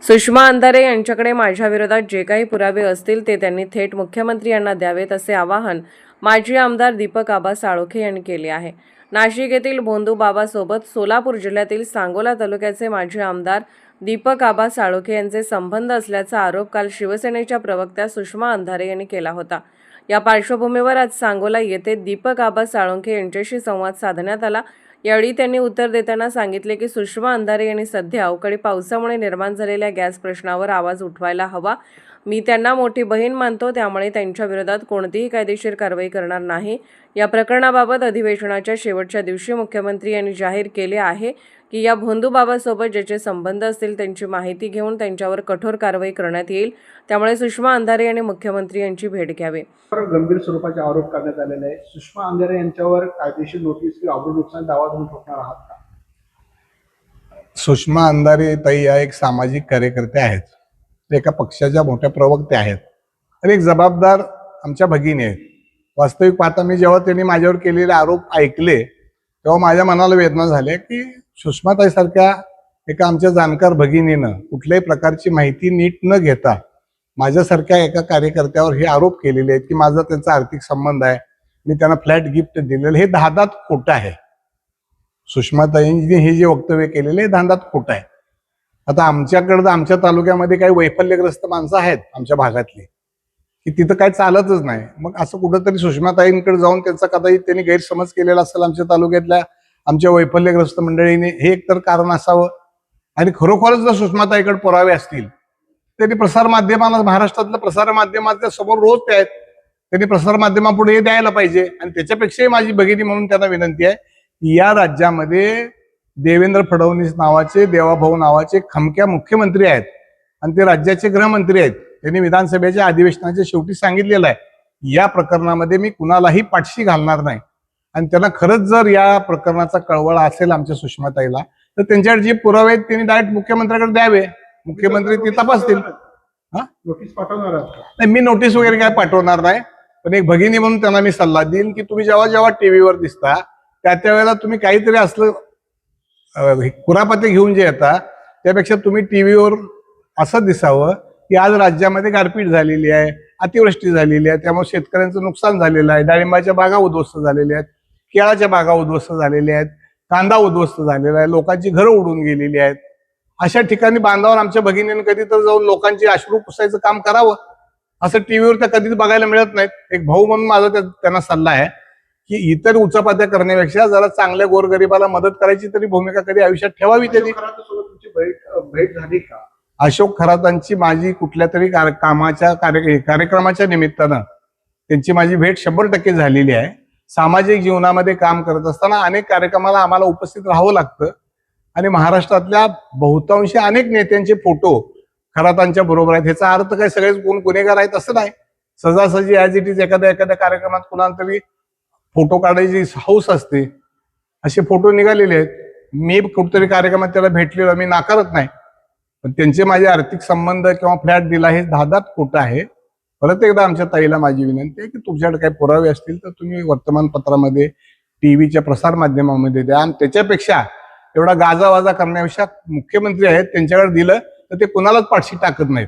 सुषमा अंधारे यांच्याकडे माझ्या विरोधात जे काही पुरावे असतील ते त्यांनी थेट मुख्यमंत्री यांना द्यावेत असे आवाहन माजी आमदार दीपक आबा साळोखे यांनी केले आहे। नाशिक येथील भोंदू बाबासोबत सोलापूर जिल्ह्यातील सांगोला तालुक्याचे माजी आमदार दीपक आबा साळोखे यांचे संबंध असल्याचा आरोप काल शिवसेनेच्या प्रवक्त्या सुषमा अंधारे यांनी केला होता। या पार्श्वभूमीवर आज सांगोला येथे दीपक आबा साळोखे यांच्याशी संवाद साधण्यात आला। यावेळी त्यांनी उत्तर देताना सांगितले की सुषमा अंधारे यांनी सध्या अवकाळी पावसामुळे निर्माण झालेल्या गॅस प्रश्नावर आवाज उठवायला हवा। मी त्यांना मोठी बहीण मानतो, त्यामुळे त्यांच्या विरोधात कोणतीही कायदेशीर कारवाई करणार नाही। या प्रकरणाबाबत अधिवेशनाच्या शेवटच्या दिवशी मुख्यमंत्री यांनी जाहीर केले आहे की या भोंदू बाबासोबत ज्याचे संबंध असतील त्यांची माहिती घेऊन त्यांच्यावर कठोर कारवाई करण्यात येईल। त्यामुळे सुषमा अंधारे यांनी मुख्यमंत्री यांची भेट घ्यावी। गंभीर स्वरूपाचे आरोप करण्यात आलेले आहे। सुषमा अंधारे यांच्यावर कायदेशीर नोटीस किंवा अब्रू नुकसान दावा तुम्ही ठोकणार आहात का? सुषमा अंधारे ताई या एक सामाजिक कार्यकर्ते आहेत, ते एका पक्षाच्या मोठ्या प्रवक्त्या आहेत आणि एक जबाबदार आमच्या भगिनी आहेत। वास्तविक पाहता मी जेव्हा त्यांनी माझ्यावर केलेले आरोप ऐकले तेव्हा माझ्या मनाला वेदना झाल्या की सुषमाताई सारख्या एका आमच्या जाणकार भगिनीनं कुठल्याही प्रकारची माहिती नीट न घेता माझ्यासारख्या एका कार्यकर्त्यावर हे आरोप केलेले आहेत की माझा त्यांचा आर्थिक संबंध आहे, मी त्यांना फ्लॅट गिफ्ट दिलेलं, हे धांदात खोटं आहे। सुषमाताईंनी हे जे वक्तव्य केलेले हे धांदात खोटं आहे। आता आमच्याकडं आमच्या तालुक्यामध्ये काही वैफल्यग्रस्त माणसं आहेत आमच्या भागातली की तिथं काय चालतच नाही। मग असं कुठंतरी सुषमाताईंकडे जाऊन त्यांचा कदाचित त्यांनी गैरसमज केलेला असेल आमच्या तालुक्यातल्या आमच्या वैफल्यग्रस्त मंडळीने, हे एकतर कारण असावं। आणि खरोखरच जर सुषमाताईकडे पुरावे असतील त्यांनी प्रसार माध्यमाला, महाराष्ट्रातल्या प्रसार माध्यमाच्या समोर रोज ते आहेत, त्यांनी प्रसार माध्यमापुढे हे द्यायला पाहिजे। आणि त्याच्यापेक्षाही माझी भगिनी म्हणून त्यांना विनंती आहे की या राज्यामध्ये देवेंद्र फडणवीस नावाचे, देवाभाऊ नावाचे खमक्या मुख्यमंत्री आहेत आणि ते राज्याचे गृहमंत्री आहेत। त्यांनी विधानसभेच्या अधिवेशनाच्या शेवटी सांगितलेलं आहे या प्रकरणामध्ये मी कुणालाही पाठशी घालणार नाही। आणि त्यांना खरंच जर या प्रकरणाचा कळवळा असेल आमच्या सुषमाताईला तर त्यांच्याकडे जे पुरावे आहेत त्यांनी डायरेक्ट मुख्यमंत्र्याकडे द्यावे, मुख्यमंत्री ते तपासतील। नोटीस पाठवणार आहात का? नाही, मी नोटीस वगैरे काय पाठवणार नाही, पण एक भगिनी म्हणून त्यांना मी सल्ला देईन की तुम्ही जेव्हा जेव्हा टीव्हीवर दिसता त्या वेळेला तुम्ही काहीतरी असलं कुरापते घेऊन जे येता त्यापेक्षा तुम्ही टीव्हीवर असं दिसावं की आज राज्यामध्ये गारपीट झालेली आहे, अतिवृष्टी झालेली आहे, त्यामुळे शेतकऱ्यांचं नुकसान झालेलं आहे, डाळिंबाच्या बागा उद्ध्वस्त झालेल्या आहेत, केळाच्या बागा उद्ध्वस्त झालेल्या आहेत, कांदा उद्ध्वस्त झालेला आहे, लोकांची घरं उडून गेलेली आहेत। अशा ठिकाणी बांधावर आमच्या भगिनीने कधी तर जाऊन लोकांची अश्रू पुसायचं काम करावं, असं टीव्हीवर त्या कधीच बघायला मिळत नाहीत। एक भाऊ म्हणून माझा त्यांना सल्ला आहे की इतर उचापात्या करण्यापेक्षा जरा चांगल्या गोरगरिबाला मदत करायची तरी भूमिका कधी आयुष्यात ठेवावी त्यांनी। तुमची भेट झाली का? अशोक खरातांची माझी कुठल्या तरी कार्यक्रमाच्या निमित्तानं त्यांची माझी भेट 100% झालेली आहे। सामाजिक जीवनामध्ये काम करत असताना अनेक कार्यक्रमाला आम्हाला उपस्थित राहावं लागतं आणि महाराष्ट्रातल्या बहुतांशी अनेक नेत्यांचे फोटो खरातांच्या बरोबर आहेत। ह्याचा अर्थ काय सगळेच कोण गुन्हेगार आहेत असं नाही। सहजासहजी ॲज इट इज एखाद्या कार्यक्रमात कुणाला तरी फोटो काढायची हौस असते, असे फोटो निघालेले आहेत। मी कुठतरी कार्यक्रमात त्याला भेटलेलो, मी नाकारत नाही, पण त्यांचे माझे आर्थिक संबंध किंवा फ्लॅट दिला हे धादात खोटं आहे। परत एकदा आमच्या ताईला माझी विनंती आहे की तुमच्याकडे काही पुरावे असतील तर तुम्ही वर्तमानपत्रामध्ये, टीव्हीच्या प्रसार माध्यमामध्ये द्या। आणि त्याच्यापेक्षा एवढा गाजावाजा करण्यापेक्षा मुख्यमंत्री आहेत त्यांच्याकडे दिलं तर ते कुणालाच पाठशी टाकत नाहीत।